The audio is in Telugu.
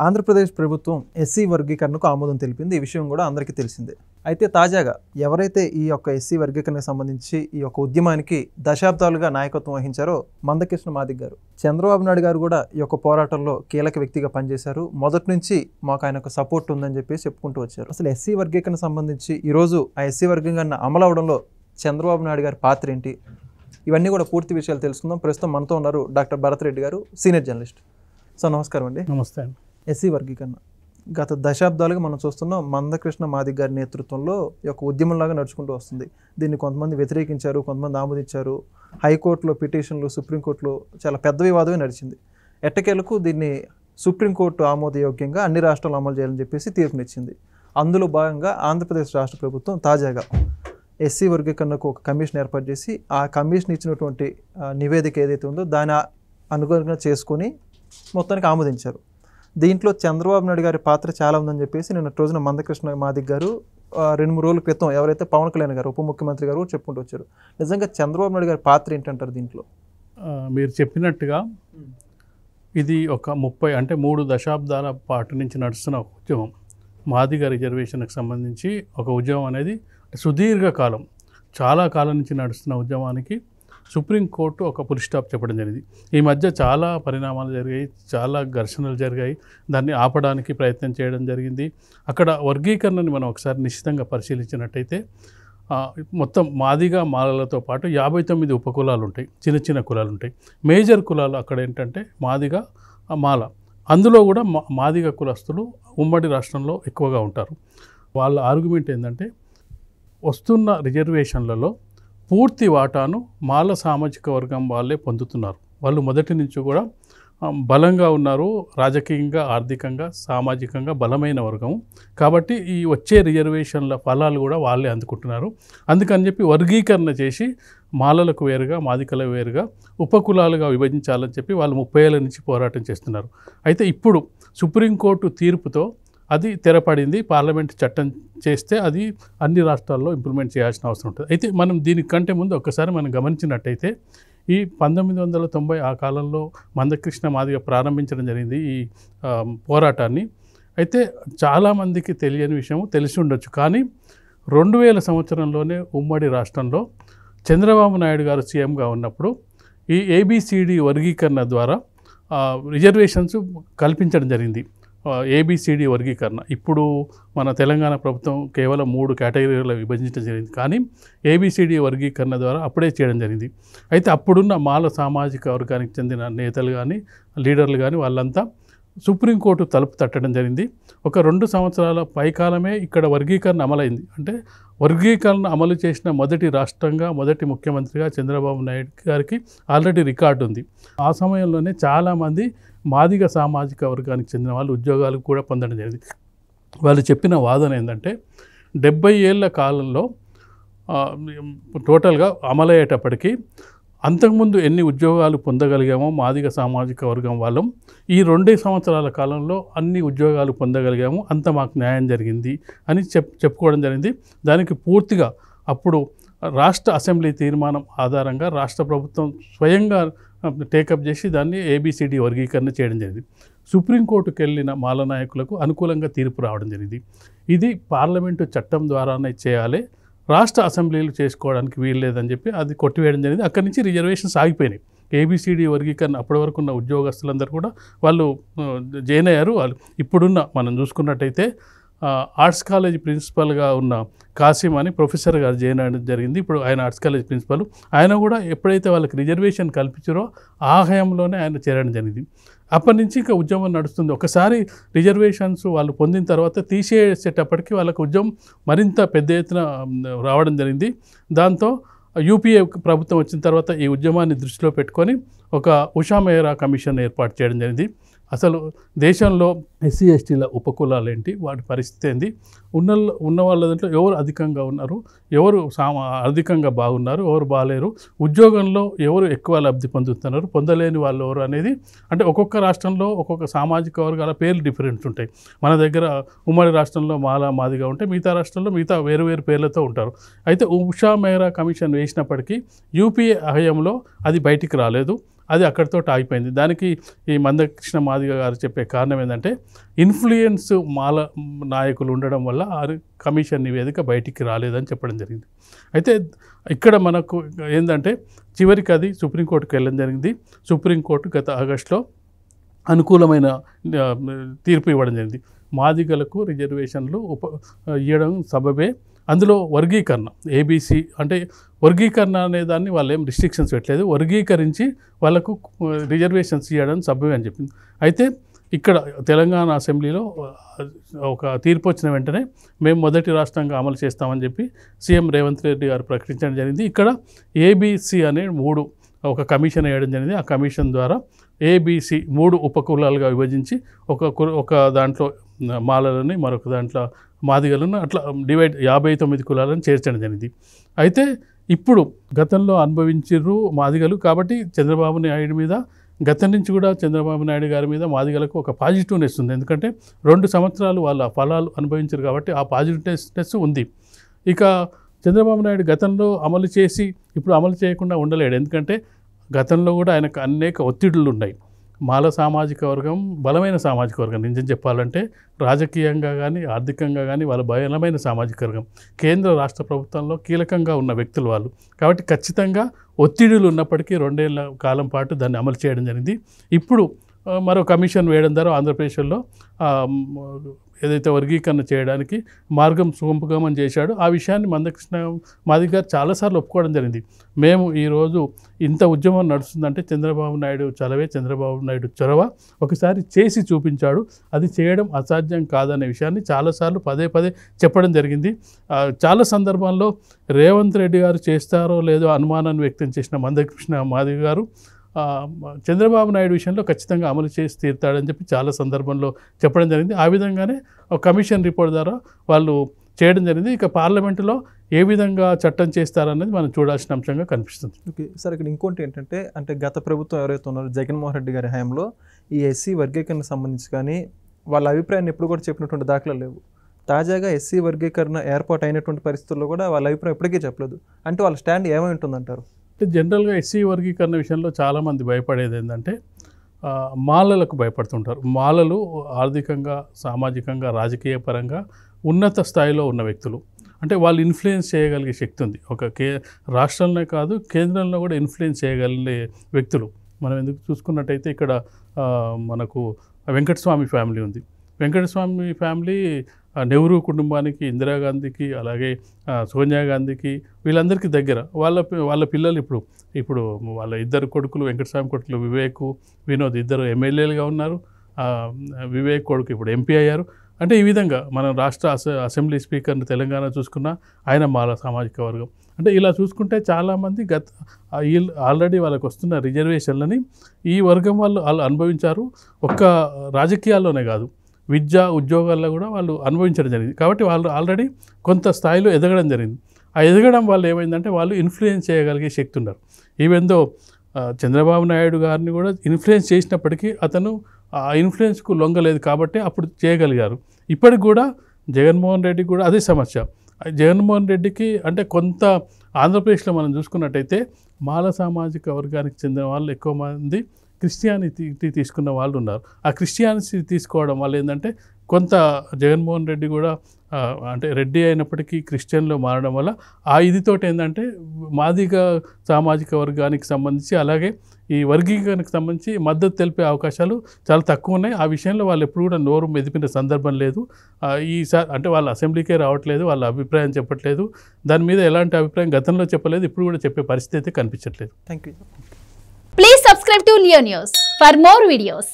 ఆంధ్రప్రదేశ్ ప్రభుత్వం ఎస్సీ వర్గీకరణకు ఆమోదం తెలిపింది. ఈ విషయం కూడా అందరికీ తెలిసిందే. అయితే తాజాగా ఎవరైతే ఈ యొక్క ఎస్సీ వర్గీకరణకు సంబంధించి ఈ యొక్క ఉద్యమానికి దశాబ్దాలుగా నాయకత్వం వహించారో మందకృష్ణ మాదిగ గారు, చంద్రబాబు నాయుడు గారు కూడా ఈ యొక్క పోరాటంలో కీలక వ్యక్తిగా పనిచేశారు. మొదటి నుంచి మాకు ఆయనకు సపోర్ట్ ఉందని చెప్పేసి చెప్పుకుంటూ వచ్చారు. అసలు ఎస్సీ వర్గీకరణ సంబంధించి ఈరోజు ఆ ఎస్సీ వర్గీకరణ అమలు అవడంలో చంద్రబాబు నాయుడు గారి పాత్ర ఏంటి, ఇవన్నీ కూడా పూర్తి విషయాలు తెలుసుకుందాం. ప్రస్తుతం మనతో ఉన్నారు డాక్టర్ భరత్ రెడ్డి గారు, సీనియర్ జర్నలిస్ట్. సో నమస్కారం అండి. నమస్తే అండి. ఎస్సీ వర్గీకరణ గత దశాబ్దాలుగా మనం చూస్తున్నాం. మందకృష్ణ మాదిగ గారి నేతృత్వంలో ఈ యొక్క ఉద్యమంలాగా నడుచుకుంటూ వస్తుంది. దీన్ని కొంతమంది వ్యతిరేకించారు, కొంతమంది ఆమోదించారు. హైకోర్టులో పిటిషన్లు, సుప్రీంకోర్టులో చాలా పెద్ద వివాదమే నడిచింది. ఎట్టకేలకు దీన్ని సుప్రీంకోర్టు ఆమోదయోగ్యంగా అన్ని రాష్ట్రాలు అమలు చేయాలని చెప్పేసి తీర్పునిచ్చింది. అందులో భాగంగా ఆంధ్రప్రదేశ్ రాష్ట్ర ప్రభుత్వం తాజాగా ఎస్సీ వర్గీకరణకు ఒక కమిషన్ ఏర్పాటు చేసి ఆ కమిషన్ ఇచ్చినటువంటి నివేదిక ఏదైతే ఉందో దాని అనుగుణంగా చేసుకొని మొత్తానికి ఆమోదించారు. దీంట్లో చంద్రబాబు నాయుడు గారి పాత్ర చాలా ఉందని చెప్పేసి నిన్న రోజున మందకృష్ణ మాదిగ గారు 2-3 రోజుల క్రితం ఎవరైతే పవన్ కళ్యాణ్ గారు ఉప ముఖ్యమంత్రి గారు చెప్పుకుంటూ వచ్చారు. నిజంగా చంద్రబాబు నాయుడు గారి పాత్ర ఏంటంటారు దీంట్లో? మీరు చెప్పినట్టుగా ఇది ఒక 3 దశాబ్దాల పాటు నుంచి నడుస్తున్న ఉద్యమం. మాదిగ రిజర్వేషన్కి సంబంధించి ఒక ఉద్యమం అనేది సుదీర్ఘకాలం, చాలా కాలం నుంచి నడుస్తున్న ఉద్యమానికి సుప్రీంకోర్టు ఒక ఫుల్ స్టాప్ చెప్పడం జరిగింది. ఈ మధ్య చాలా పరిణామాలు జరిగాయి, చాలా ఘర్షణలు జరిగాయి. దాన్ని ఆపడానికి ప్రయత్నం చేయడం జరిగింది. అక్కడ వర్గీకరణని మనం ఒకసారి నిశ్చితంగా పరిశీలించినట్టయితే మొత్తం మాదిగ మాలలతో పాటు 59 ఉపకులాలు ఉంటాయి, చిన్న చిన్న కులాలు ఉంటాయి. మేజర్ కులాలు అక్కడ ఏంటంటే మాదిగ, మాల. అందులో కూడా మాదిగ కులస్తులు ఉమ్మడి రాష్ట్రంలో ఎక్కువగా ఉంటారు. వాళ్ళ ఆర్గ్యుమెంట్ ఏంటంటే వస్తున్న రిజర్వేషన్లలో పూర్తి వాటాను మాల సామాజిక వర్గం వాళ్ళే పొందుతున్నారు. వాళ్ళు మొదటి నుంచి కూడా బలంగా ఉన్నారు, రాజకీయంగా, ఆర్థికంగా, సామాజికంగా బలమైన వర్గం. కాబట్టి ఈ వచ్చే రిజర్వేషన్ల ఫలాలు కూడా వాళ్ళే అందుకుంటున్నారు. అందుకని చెప్పి వర్గీకరణ చేసి మాలలకు వేరుగా, మాదికలకు వేరుగా ఉపకులాలుగా విభజించాలని చెప్పి వాళ్ళు 30 ఏళ్ళ నుంచి పోరాటం చేస్తున్నారు. అయితే ఇప్పుడు సుప్రీంకోర్టు తీర్పుతో అది తెరపడింది. పార్లమెంట్ చట్టం చేస్తే అది అన్ని రాష్ట్రాల్లో ఇంప్లిమెంట్ చేయాల్సిన అవసరం ఉంటుంది. అయితే మనం దీనికంటే ముందు ఒక్కసారి మనం గమనించినట్టయితే ఈ 1990 ఆ కాలంలో మందకృష్ణ మాదిగ ప్రారంభించడం జరిగింది ఈ పోరాటాన్ని. అయితే చాలామందికి తెలియని విషయం తెలిసి ఉండొచ్చు, కానీ 2000 సంవత్సరంలోనే ఉమ్మడి రాష్ట్రంలో చంద్రబాబు నాయుడు గారు సీఎంగా ఉన్నప్పుడు ఈ ఏబిసిడి వర్గీకరణ ద్వారా రిజర్వేషన్స్ కల్పించడం జరిగింది. ఏబిసిడి వర్గీకరణ ఇప్పుడు మన తెలంగాణ ప్రభుత్వం కేవలం 3 కేటగిరీలో విభజించడం జరిగింది, కానీ ఏబిసిడి వర్గీకరణ ద్వారా అప్పుడే చేయడం జరిగింది. అయితే అప్పుడున్న మాల సామాజిక వర్గానికి చెందిన నేతలు కానీ, లీడర్లు కానీ వాళ్ళంతా సుప్రీంకోర్టు తలుపు తట్టడం జరిగింది. ఒక 2 సంవత్సరాల పైకాలమే ఇక్కడ వర్గీకరణ అమలైంది. అంటే వర్గీకరణ అమలు చేసిన మొదటి రాష్ట్రంగా, మొదటి ముఖ్యమంత్రిగా చంద్రబాబు నాయుడు గారికి ఆల్రెడీ రికార్డు ఉంది. ఆ సమయంలోనే చాలామంది మాదిగ సామాజిక వర్గానికి చెందిన వాళ్ళు ఉద్యోగాలు కూడా పొందడం జరిగింది. వాళ్ళు చెప్పిన వాదన ఏంటంటే 70 ఏళ్ళ కాలంలో టోటల్గా అమలయ్యేటప్పటికీ అంతకుముందు ఎన్ని ఉద్యోగాలు పొందగలిగామో మాదిగ సామాజిక వర్గం వాళ్ళం, ఈ 2 సంవత్సరాల కాలంలో అన్ని ఉద్యోగాలు పొందగలిగాము, అంత మాకు న్యాయం జరిగింది అని చెప్పుకోవడం జరిగింది. దానికి పూర్తిగా అప్పుడు రాష్ట్ర అసెంబ్లీ తీర్మానం ఆధారంగా రాష్ట్ర ప్రభుత్వం స్వయంగా టేకప్ చేసి దాన్ని ఏబిసిడి వర్గీకరణ చేయడం జరిగింది. సుప్రీంకోర్టుకు వెళ్ళిన మాల నాయకులకు అనుకూలంగా తీర్పు రావడం జరిగింది. ఇది పార్లమెంటు చట్టం ద్వారానే చేయాలి, రాష్ట్ర అసెంబ్లీలు చేసుకోవడానికి వీలు లేదని చెప్పి అది కొట్టివేయడం జరిగింది. అక్కడి నుంచి రిజర్వేషన్స్ ఆగిపోయినాయి. ఏబిసిడి వర్గీకరణ అప్పటి వరకు ఉన్న ఉద్యోగస్తులందరూ కూడా వాళ్ళు జాయిన్ అయ్యారు. వాళ్ళు ఇప్పుడున్న మనం చూసుకున్నట్టయితే ఆర్ట్స్ కాలేజ్ ప్రిన్సిపల్గా ఉన్న కాసిం అని ప్రొఫెసర్ గారు జాయిన్ అవ్వడం జరిగింది. ఇప్పుడు ఆయన ఆర్ట్స్ కాలేజ్ ప్రిన్సిపల్. ఆయన కూడా ఎప్పుడైతే వాళ్ళకి రిజర్వేషన్ కల్పించారో ఆ హయాంలోనే ఆయన చేరడం జరిగింది. అప్పటి నుంచి ఇంకా ఉద్యమం నడుస్తుంది. ఒకసారి రిజర్వేషన్స్ వాళ్ళు పొందిన తర్వాత తీసేసేటప్పటికి వాళ్ళకి ఉద్యమం మరింత పెద్ద ఎత్తున రావడం జరిగింది. దాంతో యూపీఏ ప్రభుత్వం వచ్చిన తర్వాత ఈ ఉద్యమాన్ని దృష్టిలో పెట్టుకొని ఒక ఉషా మెహ్రా కమిషన్ ఏర్పాటు చేయడం జరిగింది. అసలు దేశంలో ఎస్సీ ఎస్టీల ఉపకులాలు ఏంటి, వాటి పరిస్థితి ఏంటి, ఉన్న వాళ్ళ దాంట్లో ఎవరు అధికంగా ఉన్నారు, ఎవరు ఆర్థికంగా బాగున్నారు, ఎవరు బాగాలేరు, ఉద్యోగంలో ఎవరు ఎక్కువ లబ్ధి పొందుతున్నారు, పొందలేని వాళ్ళు ఎవరు అనేది, అంటే ఒక్కొక్క రాష్ట్రంలో ఒక్కొక్క సామాజిక వర్గాల పేర్లు డిఫరెంట్ ఉంటాయి. మన దగ్గర ఉమ్మడి రాష్ట్రంలో మాదిగా ఉంటే మిగతా రాష్ట్రంలో మిగతా వేరు వేరు పేర్లతో ఉంటారు. అయితే ఉషా మెహ్రా కమిషన్ వేసినప్పటికీ యూపీఏ హయాంలో అది బయటికి రాలేదు. అది అక్కడితో ఆగిపోయింది. దానికి ఈ మందకృష్ణ మాదిగ గారు చెప్పే కారణం ఏంటంటే ఇన్ఫ్లుయెన్స్ మాల నాయకులు ఉండడం వల్ల ఆ కమిషన్ నివేదిక బయటికి రాలేదని చెప్పడం జరిగింది. అయితే ఇక్కడ మనకు ఏంటంటే చివరికి అది సుప్రీంకోర్టుకు వెళ్ళడం జరిగింది. సుప్రీంకోర్టు గత ఆగస్టులో అనుకూలమైన తీర్పు ఇవ్వడం జరిగింది. మాదిగలకు రిజర్వేషన్లు ఇవ్వడం సబబే. అందులో వర్గీకరణ ఏబీసీ అంటే వర్గీకరణ అనే దాన్ని వాళ్ళు ఏం రిస్ట్రిక్షన్స్ పెట్టలేదు, వర్గీకరించి వాళ్ళకు రిజర్వేషన్స్ ఇవ్వడం సబబే అని చెప్పింది. అయితే ఇక్కడ తెలంగాణ అసెంబ్లీలో ఒక తీర్పు వచ్చిన వెంటనే మేము మొదటి రాష్ట్రంగా అమలు చేస్తామని చెప్పి సీఎం రేవంత్ రెడ్డి గారు ప్రకటించడం జరిగింది. ఇక్కడ ఏబీసీ అనే 3 ఒక కమిషన్ వేయడం జరిగింది. ఆ కమిషన్ ద్వారా ఏబీసీ 3 ఉపకులాలుగా విభజించి ఒక దాంట్లో మాలలని, మరొక దాంట్లో మాదిగలను, అట్లా డివైడ్ 59 కులాలను చేర్చడం జరిగింది. అయితే ఇప్పుడు గతంలో అనుభవించిర్రు మాదిగలు కాబట్టి చంద్రబాబు నాయుడు మీద గతం నుంచి కూడా చంద్రబాబు నాయుడు గారి మీద మాదిగలకు ఒక పాజిటివ్నెస్ ఉంది. ఎందుకంటే 2 సంవత్సరాలు వాళ్ళ ఫలాలు అనుభవించారు కాబట్టి ఆ పాజిటివ్నెస్ ఉంది. ఇక చంద్రబాబు నాయుడు గతంలో అమలు చేసి ఇప్పుడు అమలు చేయకుండా ఉండలేడు. ఎందుకంటే గతంలో కూడా ఆయనకు అనేక ఒత్తిడులు ఉన్నాయి. మాల సామాజిక వర్గం బలమైన సామాజిక వర్గం, నిజం చెప్పాలంటే రాజకీయంగా కానీ ఆర్థికంగా కానీ వాళ్ళ బలమైన సామాజిక వర్గం, కేంద్ర రాష్ట్ర ప్రభుత్వంలో కీలకంగా ఉన్న వ్యక్తులు వాళ్ళు. కాబట్టి ఖచ్చితంగా ఒత్తిడులు ఉన్నప్పటికీ 2 ఏళ్ల కాలం పాటు దాన్ని అమలు చేయడం జరిగింది. ఇప్పుడు మరో కమిషన్ వేయడం ద్వారా ఆంధ్రప్రదేశ్లో ఏదైతే వర్గీకరణ చేయడానికి మార్గం సుగమం చేశాడో ఆ విషయాన్ని మందకృష్ణ మాదిగ గారు చాలాసార్లు ఒప్పుకోవడం జరిగింది. మేము ఈరోజు ఇంత ఉద్యమం నడుస్తుందంటే చంద్రబాబు నాయుడు చలవే, చంద్రబాబు నాయుడు చొరవ ఒకసారి చేసి చూపించాడు, అది చేయడం అసాధ్యం కాదనే విషయాన్ని చాలాసార్లు పదే చెప్పడం జరిగింది. చాలా సందర్భాల్లో రేవంత్ రెడ్డి గారు చేస్తారో లేదో అనుమానాన్ని వ్యక్తం చేసిన మందకృష్ణ మాదిగ గారు చంద్రబాబు నాయుడు విషయంలో ఖచ్చితంగా అమలు చేసి తీరుతాడని చెప్పి చాలా సందర్భంలో చెప్పడం జరిగింది. ఆ విధంగానే ఒక కమిషన్ రిపోర్ట్ ద్వారా వాళ్ళు చేయడం జరిగింది. ఇక పార్లమెంటులో ఏ విధంగా చట్టం చేస్తారనేది మనం చూడాల్సిన అంశంగా కనిపిస్తుంది. ఓకే సార్, ఇక్కడ ఇంకోటి ఏంటంటే అంటే గత ప్రభుత్వం ఎవరైతే ఉన్నారో జగన్మోహన్ రెడ్డి గారి హయాంలో ఈ ఎస్సీ వర్గీకరణకు సంబంధించి కానీ వాళ్ళ అభిప్రాయాన్ని ఎప్పుడు కూడా చెప్పినటువంటి దాఖలు లేవు. తాజాగా ఎస్సీ వర్గీకరణ ఏర్పాటు అయినటువంటి పరిస్థితుల్లో కూడా వాళ్ళ అభిప్రాయం ఇప్పటికీ చెప్పలేదు. అంటే వాళ్ళ స్టాండ్ ఏమై ఉంటుందంటారు? అంటే జనరల్గా ఎస్సీ వర్గీకరణ విషయంలో చాలామంది భయపడేది ఏంటంటే మాలలకు భయపడుతుంటారు. మాలలు ఆర్థికంగా, సామాజికంగా, రాజకీయ పరంగా ఉన్నత స్థాయిలో ఉన్న వ్యక్తులు. అంటే వాళ్ళు ఇన్ఫ్లుయెన్స్ చేయగలిగే శక్తి ఉంది. ఒక రాష్ట్రంలో కాదు కేంద్రంలో కూడా ఇన్ఫ్లుయెన్స్ చేయగలిగే వ్యక్తులు. మనం ఎందుకు చూసుకున్నట్టయితే ఇక్కడ మనకు వెంకటస్వామి ఫ్యామిలీ ఉంది. వెంకటస్వామి ఫ్యామిలీ నెహ్రూ కుటుంబానికి, ఇందిరాగాంధీకి, అలాగే సోనియా గాంధీకి వీళ్ళందరికీ దగ్గర. వాళ్ళ పిల్లలు ఇప్పుడు వాళ్ళ 2 కొడుకులు, వెంకటస్వామి కొడుకులు వివేక్, వినోద్ 2 ఎమ్మెల్యేలుగా ఉన్నారు. వివేక్ కొడుకు ఇప్పుడు ఎంపీ అయ్యారు. అంటే ఈ విధంగా మనం రాష్ట్ర అసెంబ్లీ స్పీకర్ని తెలంగాణ చూసుకున్నా ఆయన మాల సామాజిక వర్గం. అంటే ఇలా చూసుకుంటే చాలామంది ఆల్రెడీ వాళ్ళకి వస్తున్న రిజర్వేషన్లని ఈ వర్గం వాళ్ళు అనుభవించారు. ఒక్క రాజకీయాల్లోనే కాదు, విద్య ఉద్యోగాల్లో కూడా వాళ్ళు అనుభవించడం జరిగింది. కాబట్టి వాళ్ళు ఆల్రెడీ కొంత స్థాయిలో ఎదగడం జరిగింది. ఆ ఎదగడం వల్ల ఏమైందంటే వాళ్ళు ఇన్ఫ్లుయెన్స్ చేయగలిగే శక్తి ఉన్నారు. ఈవెందో చంద్రబాబు నాయుడు గారిని కూడా ఇన్ఫ్లుయెన్స్ చేసినప్పటికీ అతను ఆ ఇన్ఫ్లుయెన్స్కు లొంగలేదు కాబట్టి అప్పుడు చేయగలిగారు. ఇప్పటికి కూడా జగన్మోహన్ రెడ్డికి కూడా అదే సమస్య. జగన్మోహన్ రెడ్డికి అంటే కొంత ఆంధ్రప్రదేశ్లో మనం చూసుకున్నట్టయితే మాల సామాజిక వర్గానికి చెందిన వాళ్ళు ఎక్కువ మంది క్రిస్టియానిటీ తీసుకున్న వాళ్ళు ఉన్నారు. ఆ క్రిస్టియానిటీ తీసుకోవడం వల్ల ఏంటంటే కొంత జగన్మోహన్ రెడ్డి కూడా అంటే రెడ్డి అయినప్పటికీ క్రిస్టియన్లో మారడం వల్ల ఆ ఇదితోటి ఏంటంటే మాదిగ సామాజిక వర్గానికి సంబంధించి అలాగే ఈ వర్గీకరణకు సంబంధించి మద్దతు తెలిపే అవకాశాలు చాలా తక్కువ ఉన్నాయి. ఆ విషయంలో వాళ్ళు ఎప్పుడు కూడా నోరు మెదిపిన సందర్భం లేదు. ఈసారి అంటే వాళ్ళ అసెంబ్లీకే రావట్లేదు, వాళ్ళ అభిప్రాయం చెప్పట్లేదు. దాని మీద ఎలాంటి అభిప్రాయం గతంలో చెప్పలేదు, ఇప్పుడు కూడా చెప్పే పరిస్థితి అయితే కనిపించట్లేదు. Thank you. Please subscribe to Leo News for more videos.